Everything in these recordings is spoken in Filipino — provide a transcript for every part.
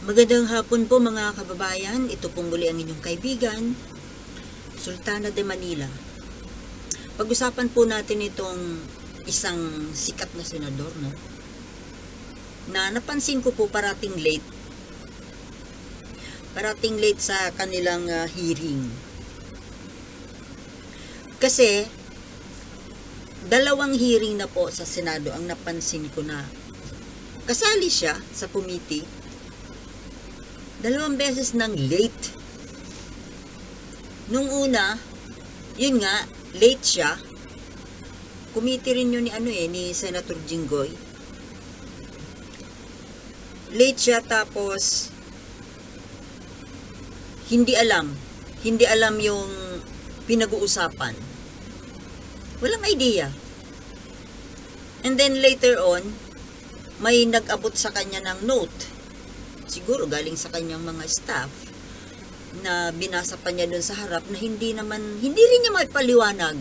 Magandang hapon po mga kababayan. Ito pong muli ang inyong kaibigan, Sultana de Manila. Pag-usapan po natin itong isang sikat na senador, no? Na napansin ko po parating late sa kanilang hearing. Kasi dalawang hearing na po sa Senado ang napansin ko na kasali siya sa committee. Dalawang beses nang late. Nung una, yun nga, late siya. Committee rin yun ni Senator Jinggoy. Late siya tapos hindi alam yung pinag-uusapan. Walang idea. And then later on, may nag-abot sa kanya ng note. Siguro galing sa kanyang mga staff na binasa pa niya doon sa harap na hindi rin niya maipaliwanag.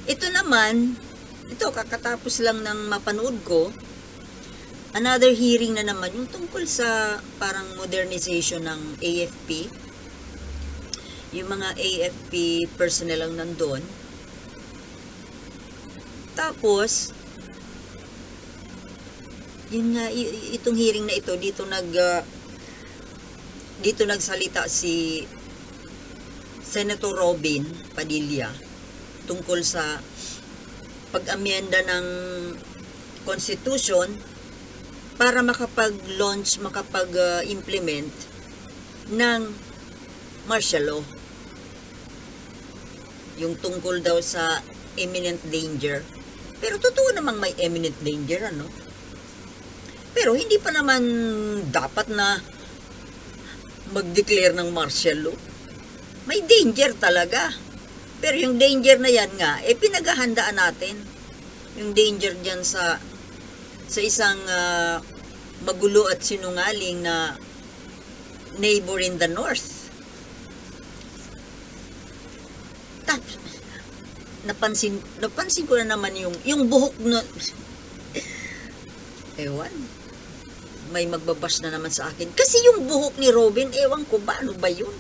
Ito kakatapos lang ng mapanood ko, another hearing na naman yung tungkol sa parang modernization ng AFP. Yung mga AFP personnel lang nandun. Tapos, yun nga, itong hearing na ito, dito nagsalita si Senator Robin Padilla tungkol sa pag-amyenda ng Constitution para makapag-implement ng martial law. Yung tungkol daw sa imminent danger. Pero totoo namang may imminent danger, Pero hindi pa naman dapat na mag-declare ng martial law. May danger talaga. Pero yung danger na yan nga, pinaghahandaan natin. Yung danger dyan sa isang magulo at sinungaling na neighbor in the north. Napansin ko na naman yung buhok na ewan. May magbabash na naman sa akin. Kasi yung buhok ni Robin, ewan ko ba, ano ba yun?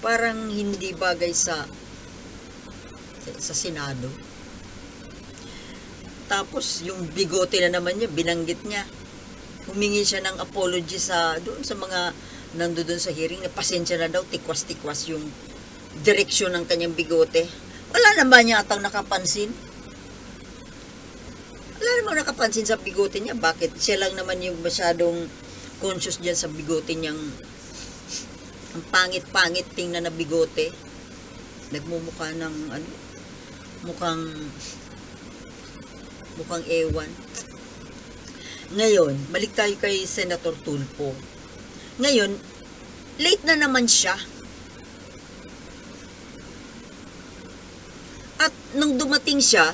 Parang hindi bagay sa Senado. Tapos, yung bigote na naman niya, binanggit niya. Humingi siya ng apology doon sa mga nandoon sa hearing, na pasensya na daw, tikwas-tikwas yung direksyon ng kanyang bigote. Wala naman niya atang nakapansin. Wala namang nakapansin sa bigote niya. Bakit? Siya lang naman yung masyadong conscious dyan sa bigote niyang ang pangit-pangit tingnan na bigote. Nagmumukha ng mukhang ewan. Ngayon, balik tayo kay Senator Tulfo. Ngayon, late na naman siya. At nung dumating siya,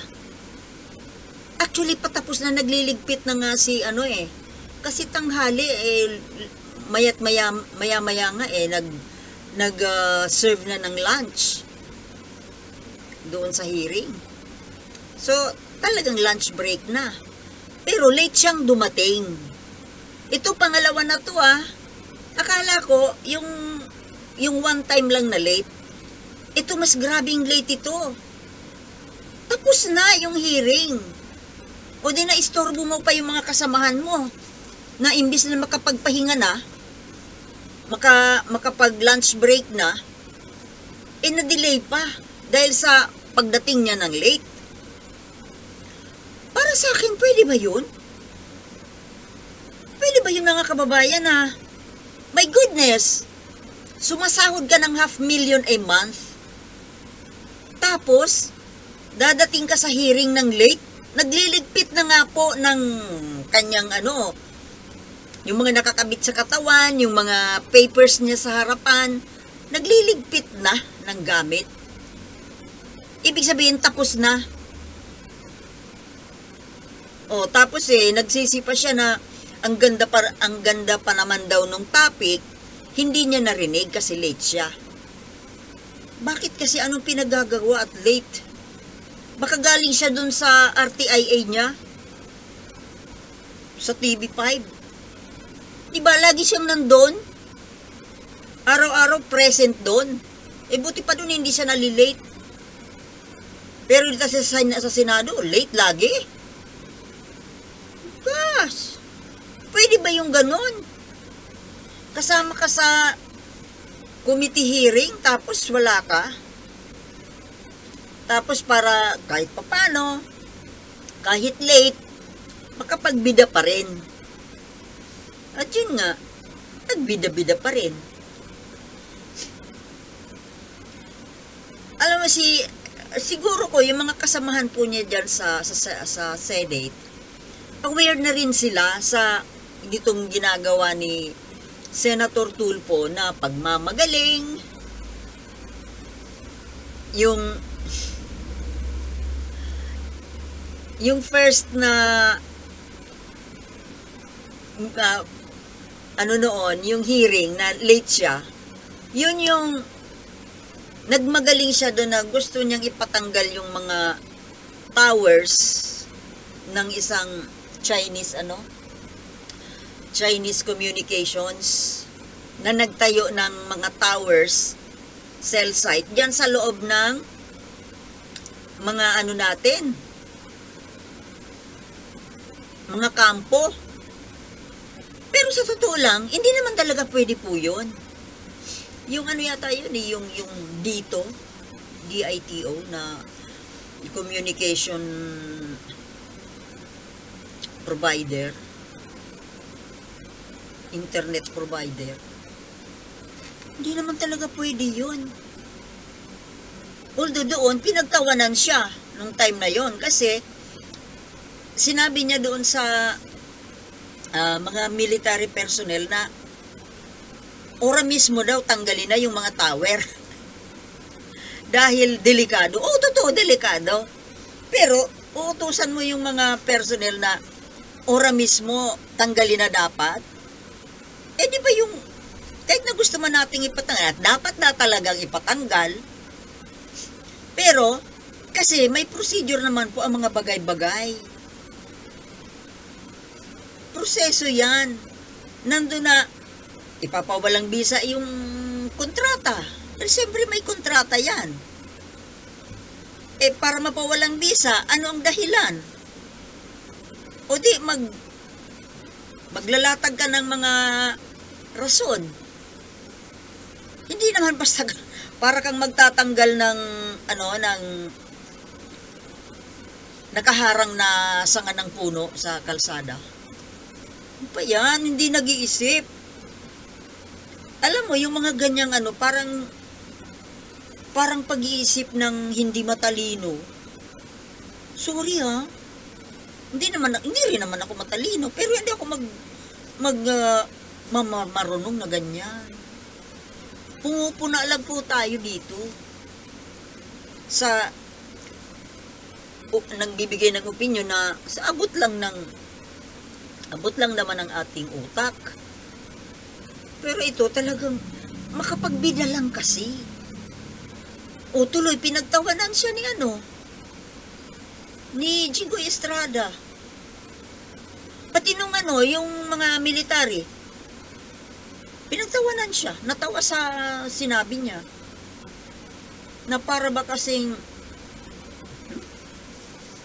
actually, patapos na nagliligpit na nga kasi tanghali, maya't maya nga nag-serve na ng lunch doon sa hearing. So, talagang lunch break na. Pero late siyang dumating. Ito, pangalawa na to Akala ko, yung one time lang na late, ito mas grabing late ito. Tapos na yung hearing. O di na istorbo mo pa yung mga kasamahan mo na imbis na makapagpahinga na, makapag-lunch break na, na-delay pa dahil sa pagdating niya ng late. Para sa akin, pwede ba yun? Pwede ba yun mga kababayan my goodness, sumasahod ka ng 500,000 a month, tapos, dadating ka sa hearing ng late, nagliligpit na nga po ng kanyang yung mga nakakabit sa katawan, yung mga papers niya sa harapan, nagliligpit na ng gamit. Ibig sabihin, tapos na. Tapos nagsisi pa siya na ang ganda pa naman daw nung topic, hindi niya narinig kasi late siya. Bakit kasi anong pinagagawa at late? Baka galing siya dun sa RTIA niya. sa TV5. Diba, lagi siyang nandun? Araw-araw present doon. Buti pa doon hindi siya nalilate. Pero dito sa Senado, late lagi. Gosh, pwede ba yung ganon? Kasama ka sa committee hearing, tapos wala ka. Tapos para kahit papano, kahit late, makapagbida pa rin. At yun nga, nagbida-bida pa rin. Alam mo siguro ko yung mga kasamahan po niya dyan sa Senate, aware na rin sila sa itong ginagawa ni Senator Tulfo na pagmamagaling, yung first na yung hearing na late siya, yun yung nagmagaling siya doon na gusto niyang ipatanggal yung mga towers ng isang Chinese communications na nagtayo ng mga towers, cell site, dyan sa loob ng mga mga kampo. Pero sa totoo lang, hindi naman talaga pwede po yun. Yung yata yun, yung DITO na communication provider, internet provider, hindi naman talaga pwede yun. Although doon, pinagtawanan siya nung time na yon kasi sinabi niya doon sa mga military personnel na ora mismo daw tanggalin na yung mga tower. Dahil delikado. Oo, totoo, delikado. Pero, uutusan mo yung mga personnel na ora mismo tanggalin na dapat. Di ba yung, kahit na gusto man nating ipatanggal, dapat na talagang ipatanggal. Pero, kasi may procedure naman po ang mga bagay-bagay. Proseso yan. Nandun na, ipapawalang bisa yung kontrata. Pero siyempre may kontrata yan. Para mapawalang bisa, ano ang dahilan? O di, maglalatag ka ng mga rason. Hindi naman basta para kang magtatanggal ng nakaharang na sanga ng puno sa kalsada. Ano pa yan? Hindi nag-iisip. Alam mo, yung mga ganyang parang pag-iisip ng hindi matalino. Sorry hindi rin naman ako matalino, pero hindi ako marunong na ganyan. Pumupuna lang po tayo dito sa nagbibigay ng opinion na sa abot lang naman ng ating utak. Pero ito talagang makapagbida lang kasi. O tuloy, pinagtawanan siya ni Jigo Estrada. Pati nung yung mga military, pinagtawanan siya. Natawa sa sinabi niya. Na para ba kasing,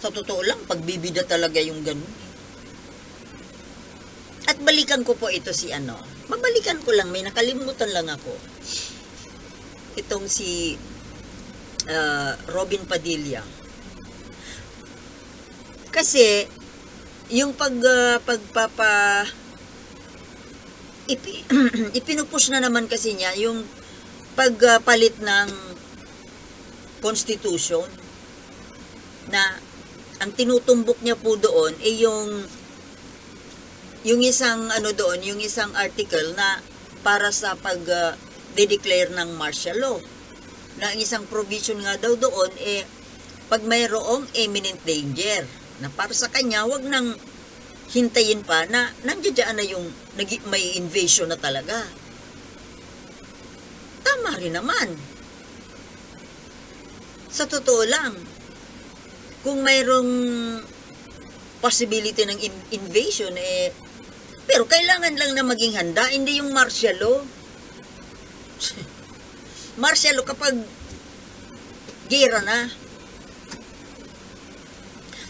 sa totoo lang, pagbibida talaga yung ganun. At balikan ko po ito mabalikan ko lang, may nakalimutan lang ako. Itong si Robin Padilla. Kasi, yung ipinupush na naman kasi niya, yung pagpalit ng constitution, na ang tinutumbok niya po doon ay yung isang yung isang article na para sa pag-declare ng martial law. Na ang isang provision nga daw doon pag mayroong imminent danger, na para sa kanya wag nang hintayin pa na nandiyan na yung may invasion na talaga. Tama rin naman. Sa totoo lang, kung mayroong possibility ng invasion, pero kailangan lang na maging handa, hindi yung martial law. Martial law kapag gera na.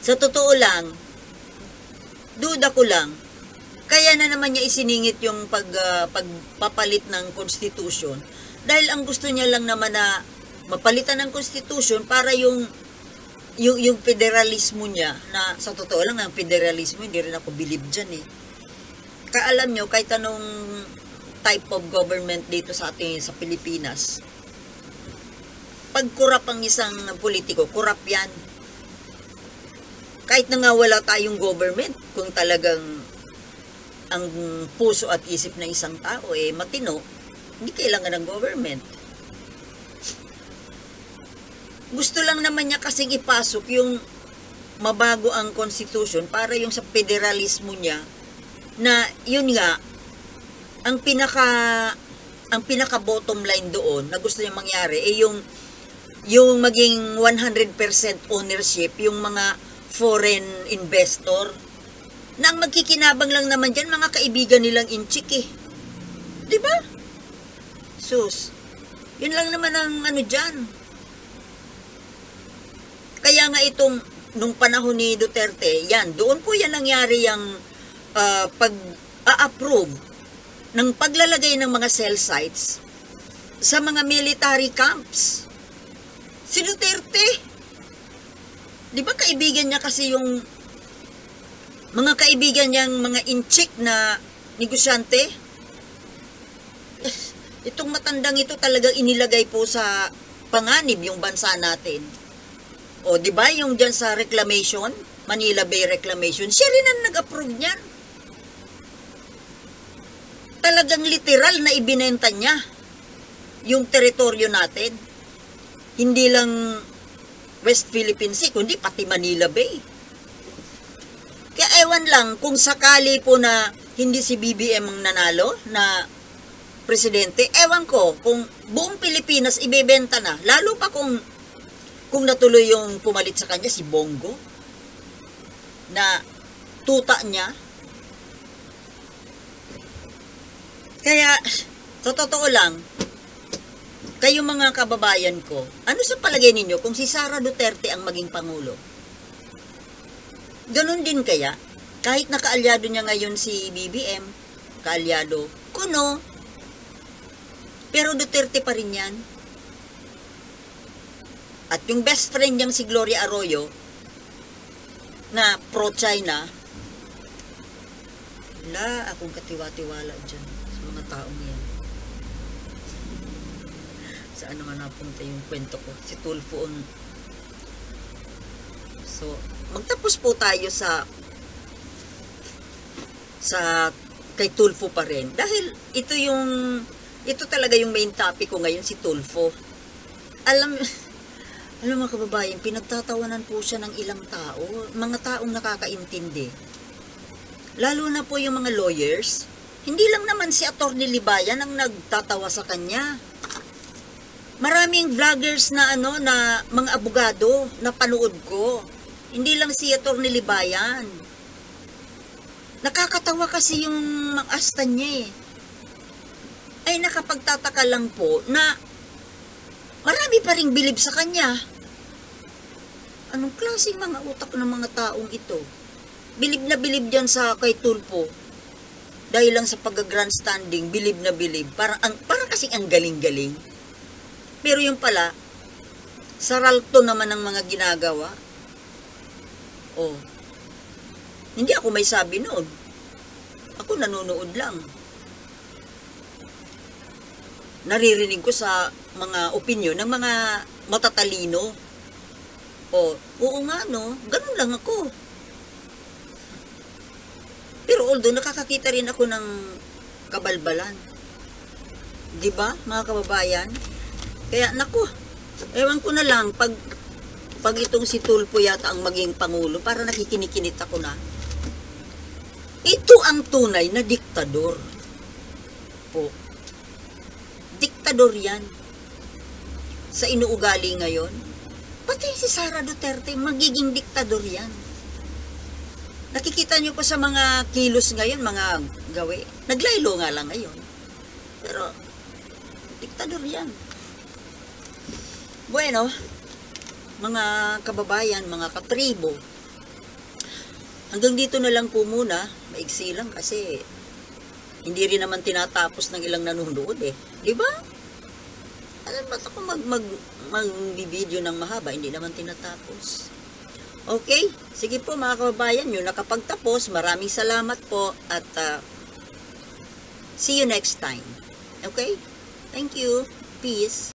Sa totoo lang, duda ko lang, kaya na naman niya isiningit yung pagpapalit ng constitution dahil ang gusto niya lang naman na mapalitan ng constitution para yung federalismo niya, na sa totoo lang ang federalismo, hindi rin ako believe dyan Kaalam nyo, kahit anong type of government dito sa ating sa Pilipinas, pag kurap ang isang politiko, kurap yan. Kahit na nga wala tayong government, kung talagang ang puso at isip ng isang tao matino, hindi kailangan ng government. Gusto lang naman niya kasing ipasok yung mabago ang constitution para yung sa federalismo niya, na yun nga ang pinaka bottom line doon na gusto niya mangyari yung maging 100% ownership yung mga foreign investor, na ang magkikinabang lang naman dyan mga kaibigan nilang inchik diba? Sus, yun lang naman ang ano dyan. Kaya nga itong nung panahon ni Duterte, doon po yan nangyari yung pag-a-approve ng paglalagay ng mga cell sites sa mga military camps. Si Duterte, di ba kaibigan niya kasi yung mga kaibigan niyang mga inchik na negosyante? Itong matandang ito talagang inilagay po sa panganib yung bansa natin. O di ba yung diyan sa reclamation, Manila Bay Reclamation, siya rin ang nag-approve niyan. Talagang literal na ibinenta niya yung teritoryo natin. Hindi lang West Philippine Sea, kundi pati Manila Bay. Kaya ewan lang, kung sakali po na hindi si BBM ang nanalo na presidente, ewan ko, kung buong Pilipinas ibebenta na, lalo pa kung natuloy yung pumalit sa kanya si Bongo, na tuta niya. Kaya, sa totoo lang, kayo mga kababayan ko, ano sa palagay ninyo kung si Sara Duterte ang maging Pangulo? Ganon din kaya? Kahit nakaalyado niya ngayon si BBM, kaalyado, kuno, pero Duterte pa rin yan. At yung best friend niyang si Gloria Arroyo, na pro-China, wala akong katiwa-tiwala dyan sa mga taong yan. Saan naman napunta yung kwento ko? Si Tulfo. So, magtapos po tayo sa kay Tulfo pa rin. Dahil ito talaga yung main topic ko ngayon, si Tulfo. Alam mga kababayan, pinagtatawanan po siya ng ilang tao, mga taong nakakaintindi. Lalo na po yung mga lawyers. Hindi lang naman si Atty. Libayan ang nagtatawa sa kanya. Maraming vloggers na na mga abogado na panood ko. Hindi lang si Atty. Libayan. Nakakatawa kasi yung asta niya Ay nakapagtataka lang po na marami pa ring bilib sa kanya. Anong klaseng mga utak ng mga taong ito? Bilib na bilib dyan sa kay Tulfo. Dahil lang sa pag-grandstanding, bilib na bilib. Para kasing ang galing-galing. Pero yung pala, saralto naman ang mga ginagawa. Hindi ako may sabi noon. Ako nanonood lang. Naririnig ko sa mga opinyon ng mga matatalino. Oo nga ganun lang ako. Pero although nakakakita rin ako ng kabalbalan. 'Di ba, mga kababayan? Kaya naku, ewan ko na lang pag itong si Tulfo yata ang maging pangulo, para nakikinikinit ako na. Ito ang tunay na diktador. Diktador yan. Sa inuugali ngayon, pati si Sara Duterte magiging diktador yan. Nakikita nyo pa sa mga kilos ngayon, mga gawi. Naglaylo nga lang ngayon. Pero, diktador yan. Bueno, mga kababayan, mga katribo, hanggang dito na lang po muna. Maigsi lang kasi hindi rin naman tinatapos ng ilang nanonood eh. Di ba? Alam ba ako mag-video ng mahaba, hindi naman tinatapos. Okay? Sige po mga kababayan, yun nakapagtapos. Maraming salamat po at see you next time. Okay? Thank you. Peace.